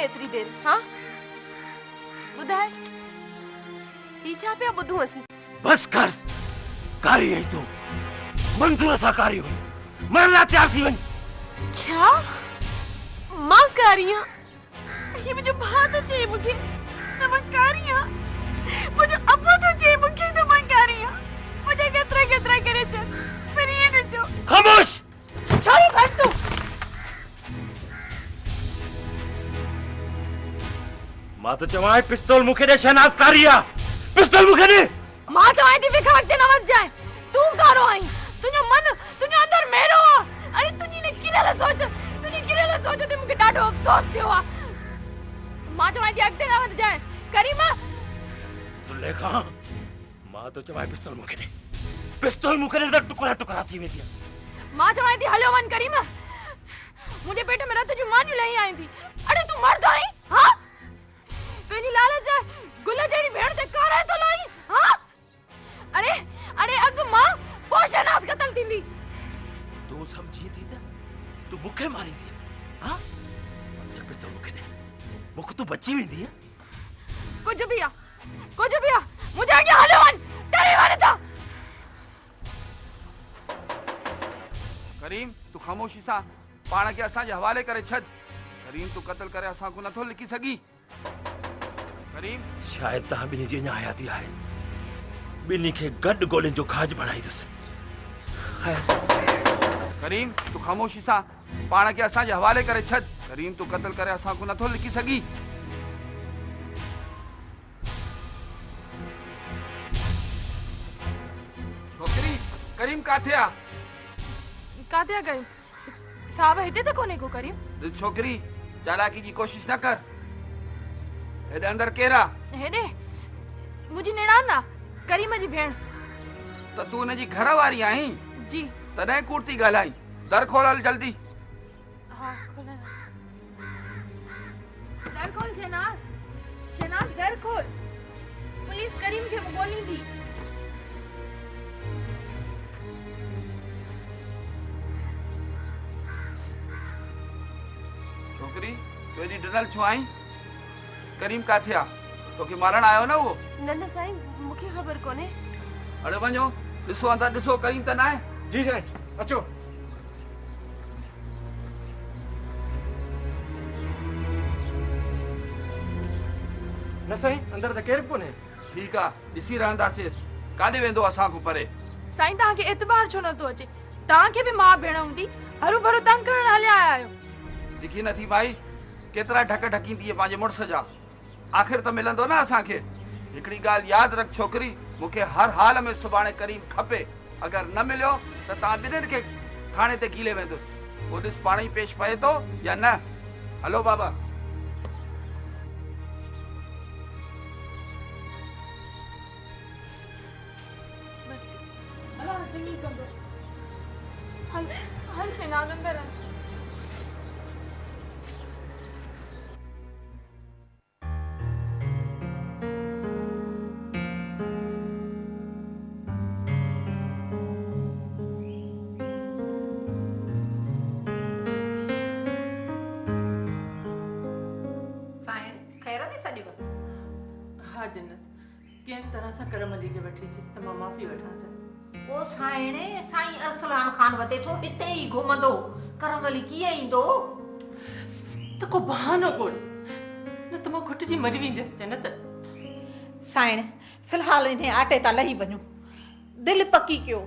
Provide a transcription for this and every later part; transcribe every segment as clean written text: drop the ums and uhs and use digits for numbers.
एतरी देर? हाँ बुधाए ही छा पे बुधू असी? बस कर कारी है तू मंजूर सा कारी हुई मरना तैयार थी वही छा मां कारियां ये मुझे भात चाहिए मुझे तो मैं कारियां मुझे अब तो चाहिए मुझे तो मैं कारियां मुझे कितना करे चल पर ये न जो खामोश छोरी बस तू मां तो चवाए पिस्तौल मुखे दे शहनाज कारिया पिस्तौल मुखे दे मां चवाए थी विखा वक्त न मत जाए तू कारो आई तुझो मन तुझो अंदर मेरो अरे तुझी ने किरेला सोच ते मुके डाढो अफसोस थियो आ मां चवाए थी अगते न मत जाए करीमा सुलेखा मां तो चवाए पिस्तौल मुखे दे टुकड़ा टुकड़ा थी वेती मां चवाए थी हलो वन करीमा मुझे पेट में रत जो मानी लई आई थी अरे तू मर तो आई हां पेनी लालच गुल जेडी भेड़ ते कारे तो लाई हां अरे अग मां पोषणास कतल थींदी तू समझी थी त तू मुखे मारी थी हां पिस्तौल मुखे दे मुख तू बची वेंदी है कुछ भी आ मुझे आगे हलो वन डरे वाले था करीम तू खामोशी सा पाण के असा जे हवाले करे छद करीम तू कत्ल करे असा को नथो लिखी सगी करीम शायद ता बिनी जी हयाती है बिनी के गड गोले जो खाज बनाई दस करीम तू खामोशी सा पाण के असा जे हवाले करे छद करीम तू कत्ल करे असा को नथो लिखी सगी छोकरी करीम काथे आ गई साहब हिते तो कोने को करीम छोकरी चालाकी की कोशिश न कर हेडे अंदर केरा हेडे मुझी नेड़ाना करीम जी भेण तो तू ने जी घर वारी आई जी तने कुर्ती गलाई दर खोल जल्दी हां खोल दर खोल शहनाज दर खोल पुलिस करीम के बोली थी छोकरी तुझी डरल छो आई करीम काथे आ तो के मारण आयो ना वो न साईं मुखे खबर कोने अरे वञो ॾिसो अंदर ॾिसो करीम त ना है जी साईं अचो न साईं अंदर त केर कोने ठीक आ ॾिसी रहंदासीं काॾे वेंदो असां को परे साईं तहां के एतबार छो न तो अचे तहां के भी मां भेण हूंदी हरू भरू तंग करण हलिया आयो दिखी नथी भाई केतरा ढक ढकींदी है पांजे मुड़स जा आखिर तो मिलंदो ना असां के हिकड़ी गाल याद रख छोकरी मुखे हर हाल में सुबाणे करीम खपे अगर न मिलियो त ता बिनन के थाने ते कीले वेंदुस वो दिस पाणी पेश पए तो या न हलो बाबा अल्लाह चंगी कंदो हल शहनाज अंदर आ करमली के बैठी जिस तमा माफी वठा से ओ साइने साईं अरसलान खान वते तो इते ही घुमंदो करमली किए इंदो तो को बहानो कोड न तमा खुट जी मरी विंदस जन्नत साइण फिलहाल इन्हें आटे ता लही वणो दिल पक्की क्यों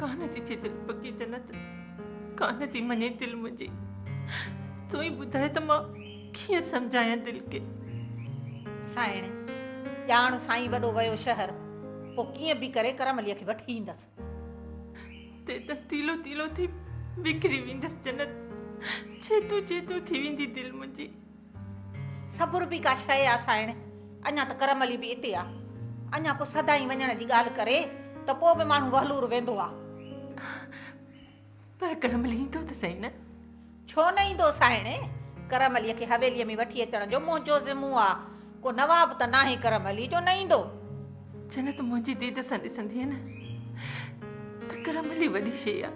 कान थी दिल पक्की जन्नत कान थी मने दिल मुझे तू ही बुधाए तमा किए समझाया दिल के साइण जान साईं वडो वयो शहर पो किए भी करे करमली के वठी इंदस ते तीलो तीलो थी बिखरी विंदस जन्नत चेतू थी विंदी दिल मुझी सब्र भी का छय आ साइण अन्या त करमली भी इते आ अन्या को सदाई वणन जी गाल करे त पो बे मानू वहलूर वेंदो आ पर करमली तो सही न छो नहीं दो साइण करमली के हवेली में वठी अचण जो मोजो जिमू आ को नवाब त नाही करमली जो नहीं दो जन्नत मुझी दीद सन दिसंदी है न त करमली वडी शे आ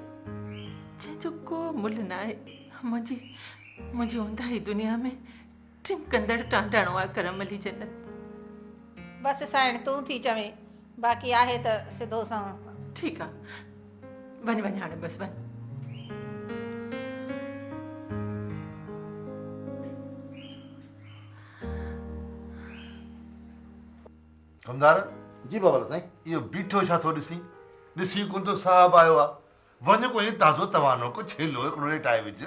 जे जो को मुल ना है मुझी मुझी ओंदा ही दुनिया में टिमकंदड़ टांडाणो आहे करमली जन्नत। बस साइण तूं थी चवे, बाक़ी आहे त सिधो सां। ठीक आहे, वञ वञ हाणे बस वञ। कमदार जी बाबा साईं। इहो बीठो छा थो ॾिसी कोन थो साहब आयो आहे, वञ कोई ताज़ो तवानो को छेलो हिकिड़ो लेटाए विझ।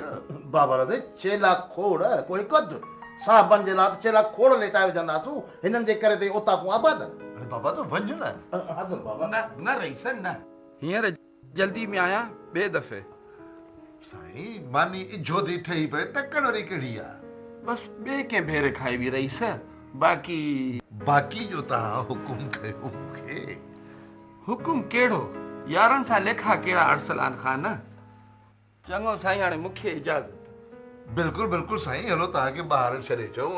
बाबा साईं चेला खोड़ कोई कद साहबनि जे लाइ त चेला खोड़ लेटाए विझंदासूं, हिननि जे करे ते उतां खां आबाद। अरे बाबा तो वञ न। हाज़िर बाबा। न रईसन न, हींअर जल्दी में आया ॿिए दफ़े। साईं मानी इजोदी ठही पए तकड़ वारी कहिड़ी आहे? बस ॿिए कंहिं भेरे खाई बि रईस, बाक़ी बाक़ी जो तव्हां हुकुम कयो मूंखे। हुकुम कहिड़ो? 11 सां लेखा कहिड़ा अरसलान खान। चङो साईं, हाणे मूंखे इजाज़त। बिल्कुलु बिल्कुलु साईं, हलो तव्हांखे ॿाहिरि छॾे अचूं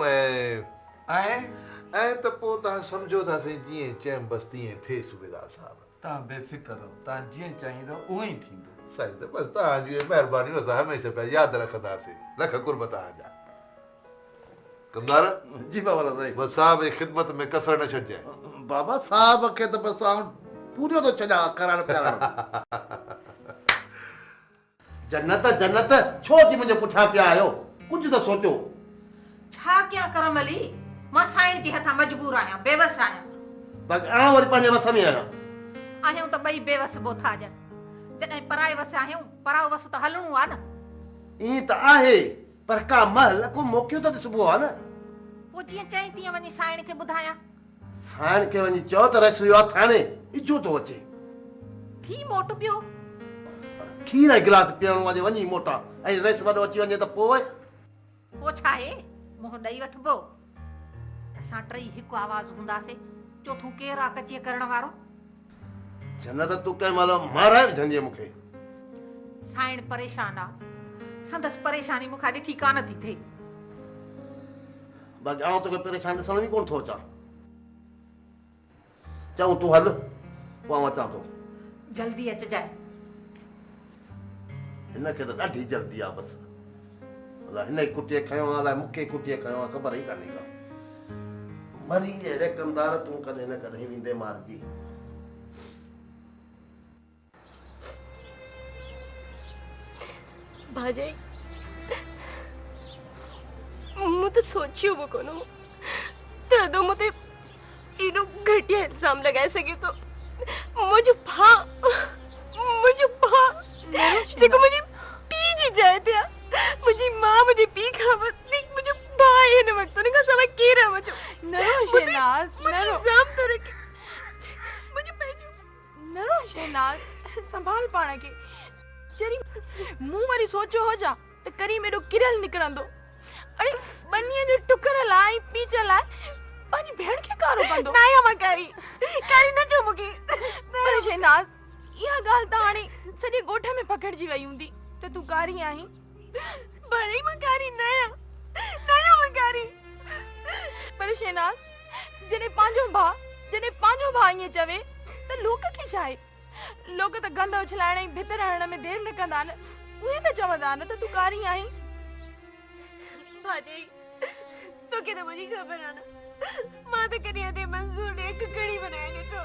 ऐं त पोइ तव्हां सम्झो था साईं, जीअं चयमि बसि तीअं थिए सूबेदार साहिब। तव्हां बेफ़िक्र रहो, तव्हां जीअं चाहींदो उहो ई थींदो। साईं त बसि तव्हांजी महिरबानी असां हमेशह पिया यादि रखंदासीं। लख कुर्ब तव्हांजा। कमदार जी बाबा साईं। बसि साहब जी ख़िदमत में कसर न छॾिजांइ। बाबा साहब खे त बसि आउं पूरो थो छॾां करण पिया। जन्नत जन्नत छो जी मुंहिंजे पुठियां पिया आहियो? कुझु त सोचो। छा कयां करमली, मां साइण जे हथां मजबूर आहियां, बेवस आहियां। बाक़ी आउं वरी पंहिंजे वस में आहियां। आहियूं त ॿई बेवस बोथा ॼण। जॾहिं पराए वस आहियूं, पराओ वस त हलणो आहे न। ईअं त आहे, पर का महल को मौक़ियो त ॾिसबो आहे न। पोइ जीअं चई तीअं वञी साइण खे ॿुधायां। साइण खे वञी चओ त रस वियो आहे थाणे, इजो थो अचे। थी मोट पियो। खीर ऐं गिलास पीअणो आहे वञी मोटा, ऐं रस वॾो अची वञे त पोइ छा आहे, मुंहुं ॾेई वठिबो। असां टई हिकु आवाज़ हूंदासीं, चोथों केरु आहे कचीअ करण वारो? जन्नत तूं कंहिं महिल माराए विझंदीअ मूंखे। साइण परेशान आहे, संदसि परेशानी मूंखां ॾिठी कान थी थिए। बाक़ी आउं तोखे परेशान ॾिसण बि कोन थो अचां। चऊं तूं हल, पोइ आउं अचां थो। जल्दी अचिजांइ। हिनखे त ॾाढी जल्दी आहे बसि। अलाए हिन कुटीअ खयो आहे, अलाए मूंखे कुटीअ खयो आहे, ख़बर ई कान्हे का। मरी अहिड़े कमदार तूं कॾहिं न कॾहिं वेंदे मारिजी। भाॼाई मूं त सोचियो बि कोन हो त एॾो मूं ते एॾो घटिया इल्ज़ाम लॻाए सघे थो। मुंहिंजो भाउ जेको मुंहिंजी पीउ जी जाइ ते आहे, मुंहिंजी माउ मुंहिंजे पीउ खां वधीक मुंहिंजो भाउ आहे हिन वक़्तु। हुन खां सवाइ केरु आहे मुंहिंजो? नरो शहनाज, नरो इल्ज़ाम थो रखे मुंहिंजो पंहिंजो। नरो शहनाज, संभाल पाण खे। जरी मूं वरी सोचियो हो जा त करीम एॾो किरियल निकिरंदो। अरे बनीअ जो टुकर लाइ पीच लाइ पंहिंजी भेण खे कारो कंदो। ना या मां कारी न चो मूंखे। पर शहनाज, इहा ॻाल्हि त हाणे सॼे ॻोठ में पकड़जी वई हूंदी त तूं कारी आहीं। भले मां कारी न आहियां मां कारी। पर शहनाज, जॾहिं पंहिंजो भाउ ईअं चवे त लोक खे छा आहे? लोक त गंद उछलाइण ऐं भितर हणण में देरि न कंदा न। उहे त चवंदा न त तूं कारी आहीं। भाॼाई तोखे त मुंहिंजी ख़बर आहे न, मां त कॾहिं ते मंज़ूर ॾे खिकड़ी बनाए ॾिठो।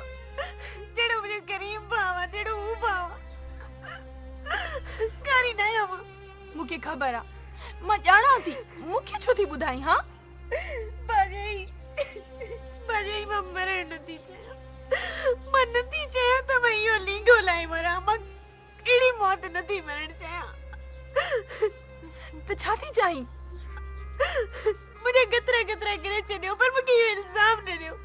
जहिड़ो मुंहिंजो करीम भाउ आहे, जहिड़ो हू भाउ आहे, कारी न आहियां मां। मूंखे ख़बर आहे, मां ॼाणां थी। मूंखे छो थी ॿुधाई? हा भाॼाई मां मरण नथी चाहियां। मां नथी चाहियां त मां इहो लींघो लाइ मरां। मां अहिड़ी मौत नथी मरण चाहियां। त छा थी चाहीं? मुझे गतरा करे छॾियो, पर मूंखे इहो इल्ज़ाम न ॾियो।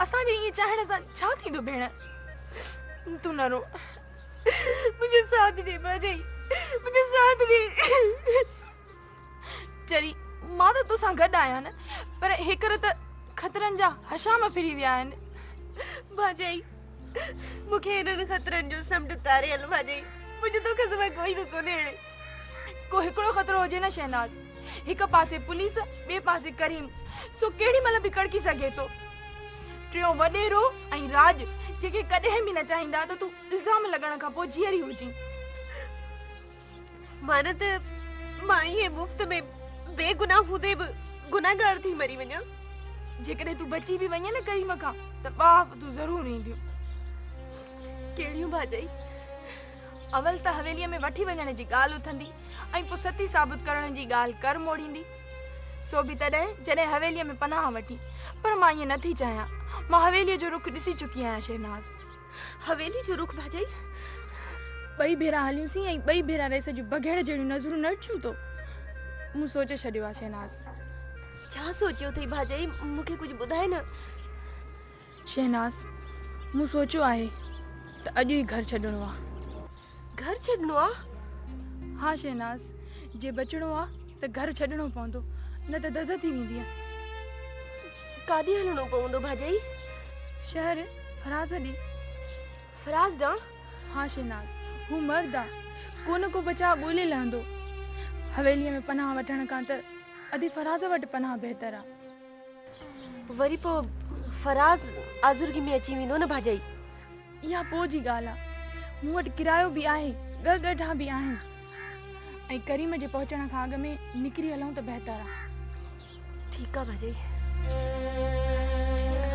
असांजे इहे चाहण सां छा थींदो भेण? तूं न रो। मुंहिंजो साथ ॾे भाॼाई, मुंहिंजो साथ ॾे। चरी मां त तोसां गॾु आहियां न, पर हेकर त ख़तरनि जा हशाम फिरी विया आहिनि। भाॼाई मूंखे हिननि ख़तरनि जो समुंड तारे हल। भाॼाई मुंहिंजो तोखे सवाइ कोई बि कोन्हे। को हिकिड़ो ख़तरो हुजे न शहनाज, हिकु पासे पुलिस, ॿिए पासे करीम, सो केॾी महिल बि कड़की सघे थो। टियों वॾेरो ऐं राज, जेके कॾहिं बि न चाहींदा त तूं इल्ज़ाम लॻण खां पोइ जीअरी हुजी। मां न त मां ये मुफ्त में बेगुनाह हूंदे बि गुनाहगार थी मरी वञा। जेकॾहिं तूं बची बि वञे न करीम खां त बाप तूं ज़रूर ईंदियूं। कहिड़ियूं भाॼाई? अवल त हवेलीअ में वठी वञण जी ॻाल्हि उथंदी ऐं पोइ सती साबित करण जी ॻाल्हि कर मोड़ींदी। सो बि तॾहिं जॾहिं हवेलीअ में पनाह वठी। पर मां ईअं नथी चाहियां। मां हवेलीअ जो रुख ॾिसी चुकी आहियां शहनाज़। हवेली जो रुख भाॼाई? ॿई भेरा हलियूंसीं ऐं ॿई भेरा रेस जूं बघेड़ जहिड़ियूं नज़रूं न ॾिठियूं तो। मूं सोचे छॾियो आहे शहनाज़। छा सोचियो अथई भाॼाई? मूंखे कुझु ॿुधाए न। शहनाज़ मूं सोचियो आहे त अॼु ई घर छॾिणो आहे। घर छॾिणो आहे? हाँ शहनाज़, जे बचणो आहे त घर छॾिणो पवंदो, न त दज़ थी वेंदी आहे। काॾे हलणो पवंदो भाॼाई? शहर फराज़ ॾे। फराज़ ॾांहुं? हाँ शहनाज़, हू मर्द आहे, को न को बचाव ॻोल्हे लहंदो। हवेलीअ में पनाह वठण खां त अधी फराज़ वटि पनाह बहितर आहे। वरी पोइ फराज़ आज़ुर्गी में अची वेंदो न भाॼाई? इहा पोइ जी ॻाल्हि आहे। मूं वटि किरायो बि आहे, ॻढा बि आहिनि ऐं करीम जे पहुचण खां अॻु में निकिरी हलूं त बहितर आहे। ठीकु आहे भाॼाई, ठीकु आहे।